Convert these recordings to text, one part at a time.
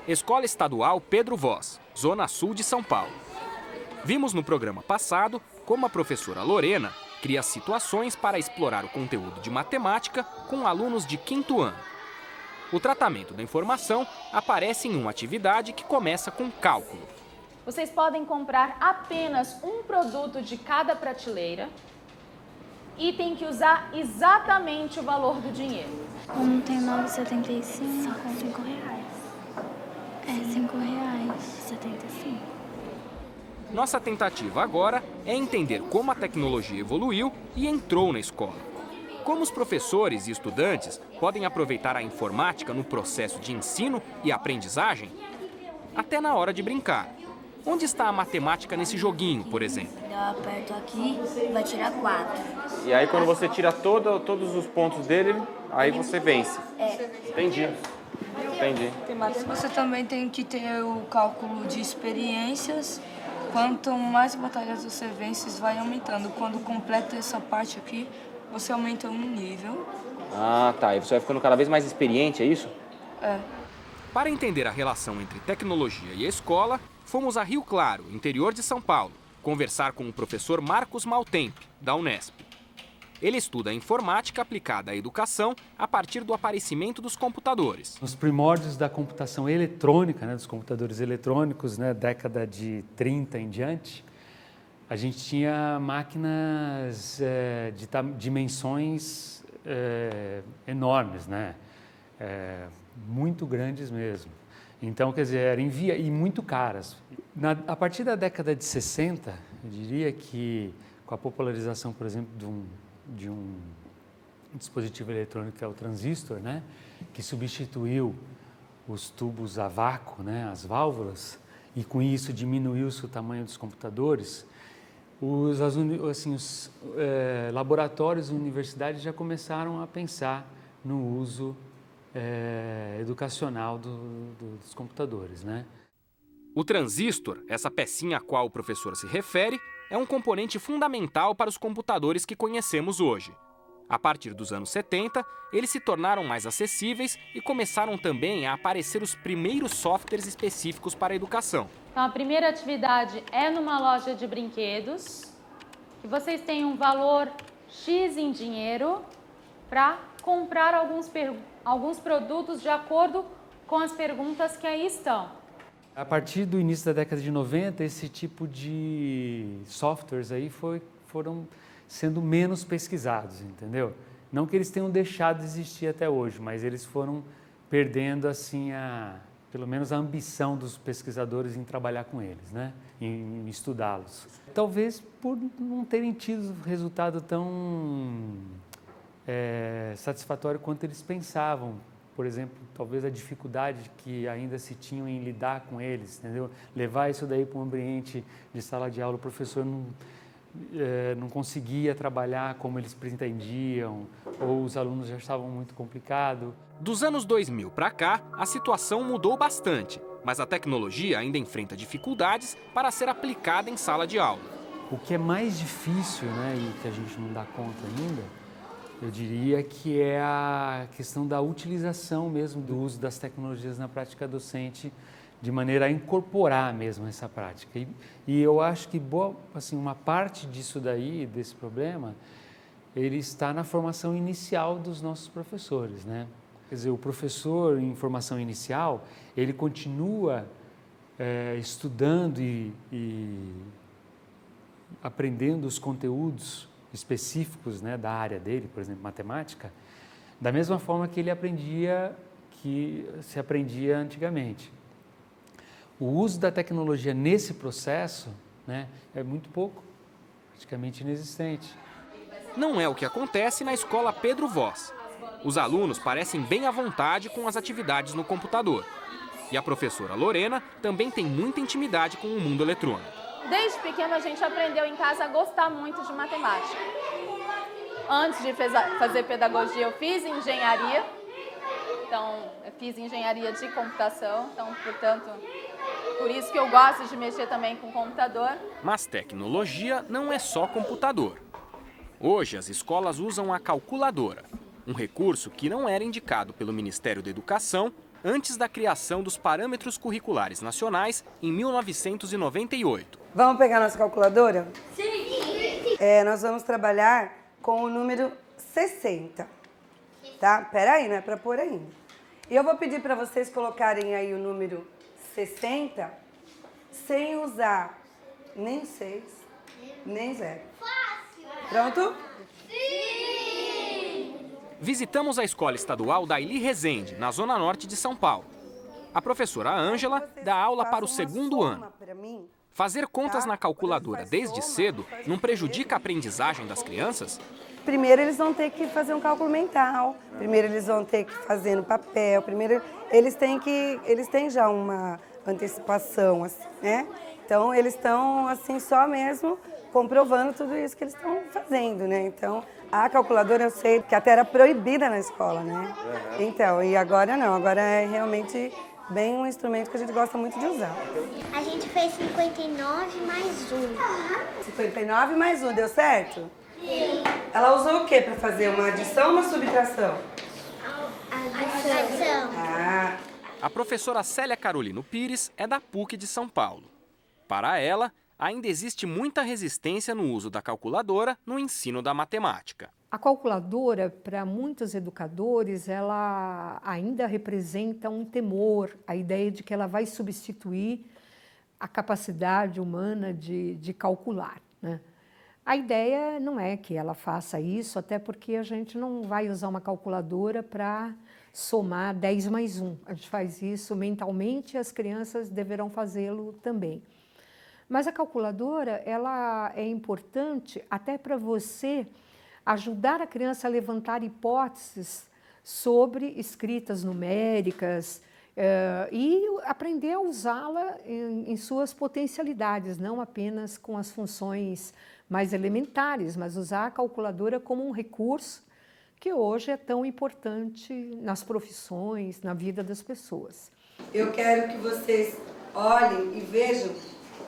Escola Estadual Pedro Voz, Zona Sul de São Paulo. Vimos no programa passado como a professora Lorena cria situações para explorar o conteúdo de matemática com alunos de 5º ano. O tratamento da informação aparece em uma atividade que começa com cálculo. Vocês podem comprar apenas um produto de cada prateleira e tem que usar exatamente o valor do dinheiro. Um tem 9,75, R$5. É R$5,75. Nossa tentativa agora é entender como a tecnologia evoluiu e entrou na escola. Como os professores e estudantes podem aproveitar a informática no processo de ensino e aprendizagem? Até na hora de brincar. Onde está a matemática nesse joguinho, por exemplo? Eu aperto aqui, vai tirar 4. E aí quando você tira todos os pontos dele, aí você vence. Entendi. Você também tem que ter o cálculo de experiências. Quanto mais batalhas você vence, vai aumentando. Quando completa essa parte aqui, você aumenta um nível. Ah, tá. E você vai ficando cada vez mais experiente, é isso? É. Para entender a relação entre tecnologia e escola, fomos a Rio Claro, interior de São Paulo, conversar com o professor Marcos Maltemp, da Unesp. Ele estuda a informática aplicada à educação a partir do aparecimento dos computadores. Nos primórdios da computação eletrônica, dos computadores eletrônicos, década de 30 em diante, a gente tinha máquinas de dimensões enormes, muito grandes mesmo. Então, quer dizer, e muito caras. A partir da década de 60, eu diria que com a popularização, por exemplo, de um dispositivo eletrônico que é o transistor, que substituiu os tubos a vácuo, as válvulas, e com isso diminuiu-se o tamanho dos computadores, os laboratórios e universidades já começaram a pensar no uso educacional dos computadores, O transistor, essa pecinha a qual o professor se refere, é um componente fundamental para os computadores que conhecemos hoje. A partir dos anos 70, eles se tornaram mais acessíveis e começaram também a aparecer os primeiros softwares específicos para a educação. Então, a primeira atividade é numa loja de brinquedos, que vocês têm um valor X em dinheiro para comprar alguns produtos de acordo com as perguntas que aí estão. A partir do início da década de 90, esse tipo de softwares aí foram sendo menos pesquisados, entendeu? Não que eles tenham deixado de existir até hoje, mas eles foram perdendo assim pelo menos a ambição dos pesquisadores em trabalhar com eles, em estudá-los. Talvez por não terem tido resultado tão satisfatório quanto eles pensavam. Por exemplo, talvez a dificuldade que ainda se tinham em lidar com eles, entendeu? Levar isso daí para um ambiente de sala de aula, o professor não conseguia trabalhar como eles pretendiam, ou os alunos já estavam muito complicados. Dos anos 2000 para cá, a situação mudou bastante, mas a tecnologia ainda enfrenta dificuldades para ser aplicada em sala de aula. O que é mais difícil, e que a gente não dá conta ainda, eu diria que é a questão da utilização mesmo do uso das tecnologias na prática docente, de maneira a incorporar mesmo essa prática. E eu acho que uma parte disso daí, desse problema, ele está na formação inicial dos nossos professores, Quer dizer, o professor em formação inicial, ele continua estudando e aprendendo os conteúdos específicos da área dele, por exemplo, matemática, da mesma forma que se aprendia antigamente. O uso da tecnologia nesse processo é muito pouco, praticamente inexistente. Não é o que acontece na escola Pedro Voz. Os alunos parecem bem à vontade com as atividades no computador. E a professora Lorena também tem muita intimidade com o mundo eletrônico. Desde pequeno a gente aprendeu em casa a gostar muito de matemática. antes de fazer pedagogia, eu fiz engenharia. Então, eu fiz engenharia de computação. Então, portanto, por isso que eu gosto de mexer também com computador. Mas tecnologia não é só computador. Hoje, as escolas usam a calculadora, um recurso que não era indicado pelo Ministério da Educação antes da criação dos parâmetros curriculares nacionais em 1998. Vamos pegar nossa calculadora? Sim! Nós vamos trabalhar com o número 60, tá? Peraí, não é para pôr ainda. E eu vou pedir para vocês colocarem aí o número 60 sem usar nem 6, nem 0. Pronto? Visitamos a Escola Estadual Daili Rezende, na Zona Norte de São Paulo. A professora Ângela dá aula para o segundo ano. Fazer contas na calculadora desde cedo não prejudica a aprendizagem das crianças? Primeiro eles vão ter que fazer um cálculo mental, primeiro eles vão ter que fazer no papel, primeiro eles têm já uma antecipação, assim, né? Então eles estão assim só mesmo comprovando tudo isso que eles estão fazendo, né? Então a calculadora eu sei que até era proibida na escola, né? Então, e agora não, agora é realmente bem um instrumento que a gente gosta muito de usar. A gente fez 59 mais 1. 59 mais 1, deu certo? Sim. Ela usou o que para fazer? Uma adição ou uma subtração? Adição. Ah. A professora Célia Carolino Pires é da PUC de São Paulo. Para ela, ainda existe muita resistência no uso da calculadora no ensino da matemática. A calculadora, para muitos educadores, ela ainda representa um temor, a ideia de que ela vai substituir a capacidade humana de calcular, né? A ideia não é que ela faça isso, até porque a gente não vai usar uma calculadora para somar 10 mais 1. A gente faz isso mentalmente e as crianças deverão fazê-lo também. Mas a calculadora, ela é importante até para você ajudar a criança a levantar hipóteses sobre escritas numéricas e aprender a usá-la em suas potencialidades, não apenas com as funções mais elementares, mas usar a calculadora como um recurso que hoje é tão importante nas profissões, na vida das pessoas. Eu quero que vocês olhem e vejam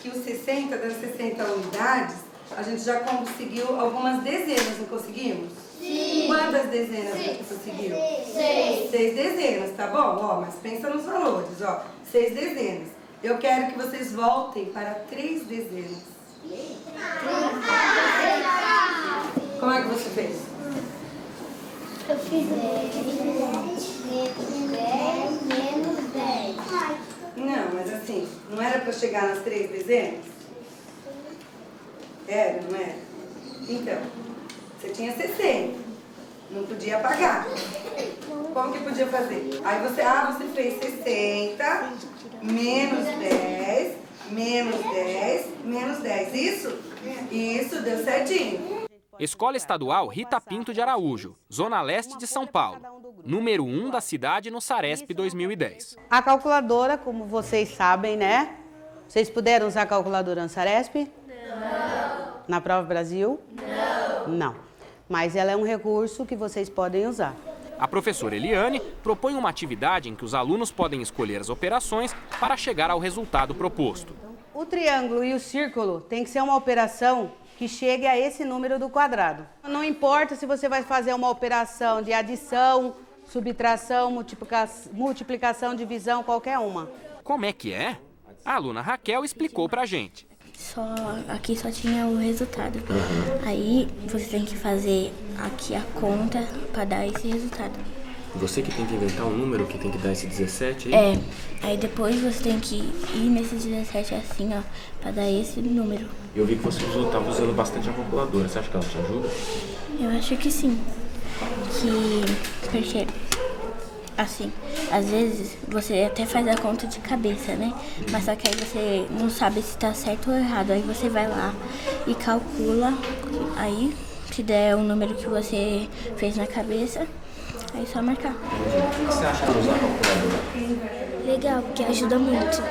que os 60 das 60 unidades, a gente já conseguiu algumas dezenas, não conseguimos? Sim. Quantas dezenas a gente conseguiu? 6. 6 dezenas, tá bom? Ó, mas pensa nos valores, ó. 6 dezenas. Eu quero que vocês voltem para 3 dezenas. Como é que você fez? Eu fiz 10 menos 10. Não, mas assim, não era para chegar nas 3 dezenas? Era, não era? Então, você tinha 60, não podia apagar. Como que podia fazer? Aí você fez 60, menos 10, menos 10, menos 10. Isso deu certinho. Escola Estadual Rita Pinto de Araújo, Zona Leste de São Paulo. Número 1 da cidade no Saresp 2010. A calculadora, como vocês sabem, né? Vocês puderam usar a calculadora no Saresp? Não. Na Prova Brasil? Não. Não. Mas ela é um recurso que vocês podem usar. A professora Eliane propõe uma atividade em que os alunos podem escolher as operações para chegar ao resultado proposto. O triângulo e o círculo tem que ser uma operação que chegue a esse número do quadrado. Não importa se você vai fazer uma operação de adição, subtração, multiplicação, divisão, qualquer uma. Como é que é? A aluna Raquel explicou pra gente. Aqui só tinha o resultado. Aí você tem que fazer aqui a conta para dar esse resultado. Você que tem que inventar um número que tem que dar esse 17 aí? Aí depois você tem que ir nesse 17 assim, ó, para dar esse número. Eu vi que você estava usando bastante a calculadora. Você acha que ela te ajuda? Eu acho que sim. Porque, assim, às vezes você até faz a conta de cabeça, né? Mas só que aí você não sabe se tá certo ou errado. Aí você vai lá e calcula. Aí, se der o número que você fez na cabeça, aí é só marcar. O que você acha de usar a calculadora? Legal, porque ajuda muito.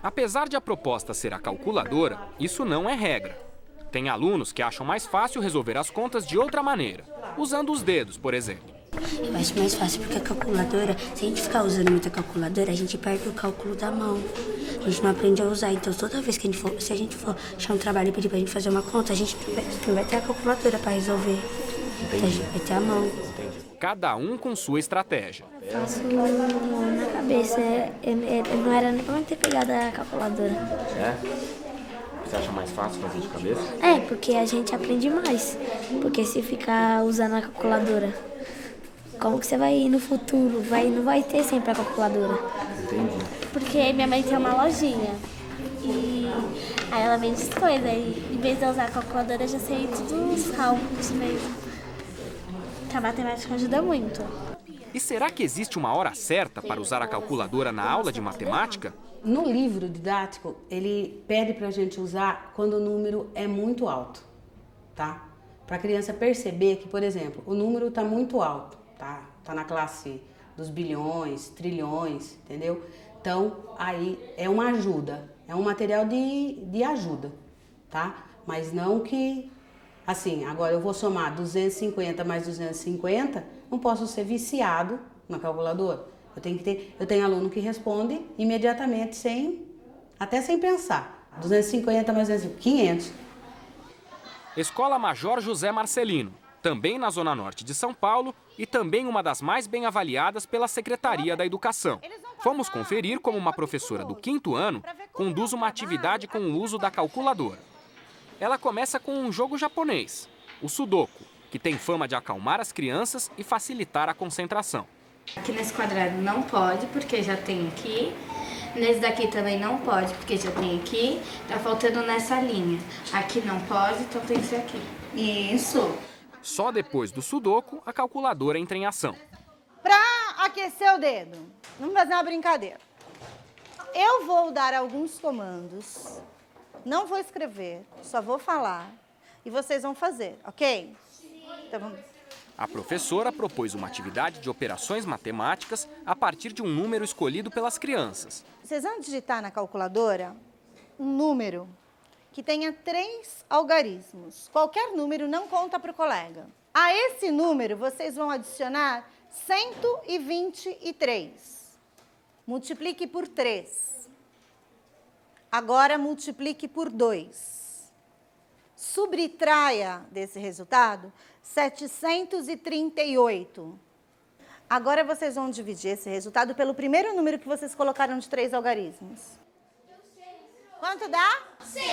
Apesar de a proposta ser a calculadora, isso não é regra. Tem alunos que acham mais fácil resolver as contas de outra maneira, usando os dedos, por exemplo. Eu acho mais fácil porque a calculadora, se a gente ficar usando muita calculadora, a gente perde o cálculo da mão. A gente não aprende a usar, então toda vez que se a gente for achar um trabalho e pedir pra gente fazer uma conta, a gente não vai ter a calculadora para resolver. Então a gente vai ter a mão. Cada um com sua estratégia. Eu faço na cabeça, não era nem pra ter pegado a calculadora. É? Você acha mais fácil fazer de cabeça? É, porque a gente aprende mais. Porque se ficar usando a calculadora, como que você vai ir no futuro? Não vai ter sempre a calculadora. Entendi. Porque minha mãe tem uma lojinha. E aí ela vende as coisas. E em vez de usar a calculadora, eu já sei todos os cálculos mesmo. A matemática ajuda muito. E será que existe uma hora certa para usar a calculadora na aula de matemática? No livro didático, ele pede para a gente usar quando o número é muito alto, tá? Para a criança perceber que, por exemplo, o número está muito alto, tá? Está na classe dos bilhões, trilhões, entendeu? Então, aí é uma ajuda, é um material de ajuda, tá? Mas não que, assim, agora eu vou somar 250 mais 250, não posso ser viciado na calculadora. Eu tenho aluno que responde imediatamente, até sem pensar. 250 mais 500. Escola Major José Marcelino, também na Zona Norte de São Paulo e também uma das mais bem avaliadas pela Secretaria da Educação. Fomos conferir como uma professora do 5º ano conduz uma atividade com o uso da calculadora. Ela começa com um jogo japonês, o Sudoku, que tem fama de acalmar as crianças e facilitar a concentração. Aqui nesse quadrado não pode, porque já tem aqui. Nesse daqui também não pode, porque já tem aqui. Tá faltando nessa linha. Aqui não pode, então tem que ser aqui. Isso. Só depois do Sudoku, a calculadora entra em ação. Para aquecer o dedo, vamos fazer uma brincadeira. Eu vou dar alguns comandos, não vou escrever, só vou falar e vocês vão fazer, ok? Então vamos. A professora propôs uma atividade de operações matemáticas a partir de um número escolhido pelas crianças. Vocês vão digitar na calculadora um número que tenha 3 algarismos. Qualquer número não conta para o colega. A esse número, vocês vão adicionar 123. Multiplique por 3. Agora, multiplique por 2. Subtraia desse resultado 738. Agora, vocês vão dividir esse resultado pelo primeiro número que vocês colocaram de 3 algarismos. Quanto dá? 6.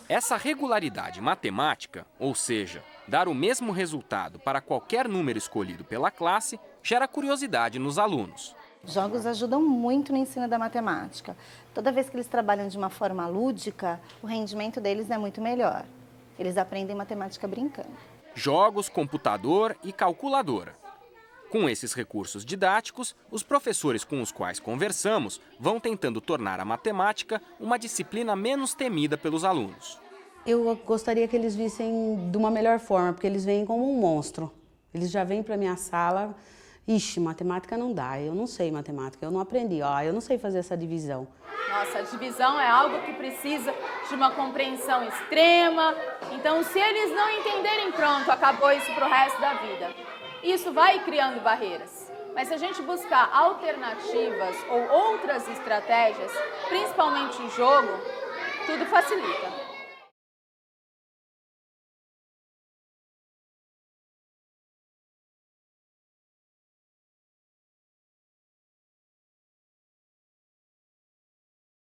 Essa regularidade matemática, ou seja, dar o mesmo resultado para qualquer número escolhido pela classe, gera curiosidade nos alunos. Jogos ajudam muito no ensino da matemática. Toda vez que eles trabalham de uma forma lúdica, o rendimento deles é muito melhor. Eles aprendem matemática brincando. Jogos, computador e calculadora. Com esses recursos didáticos, os professores com os quais conversamos vão tentando tornar a matemática uma disciplina menos temida pelos alunos. Eu gostaria que eles vissem de uma melhor forma, porque eles vêm como um monstro. Eles já vêm para a minha sala, ixi, matemática não dá, eu não sei matemática, eu não aprendi, eu não sei fazer essa divisão. Nossa, a divisão é algo que precisa de uma compreensão extrema, então se eles não entenderem, pronto, acabou isso para o resto da vida. Isso vai criando barreiras, mas se a gente buscar alternativas ou outras estratégias, principalmente em jogo, tudo facilita.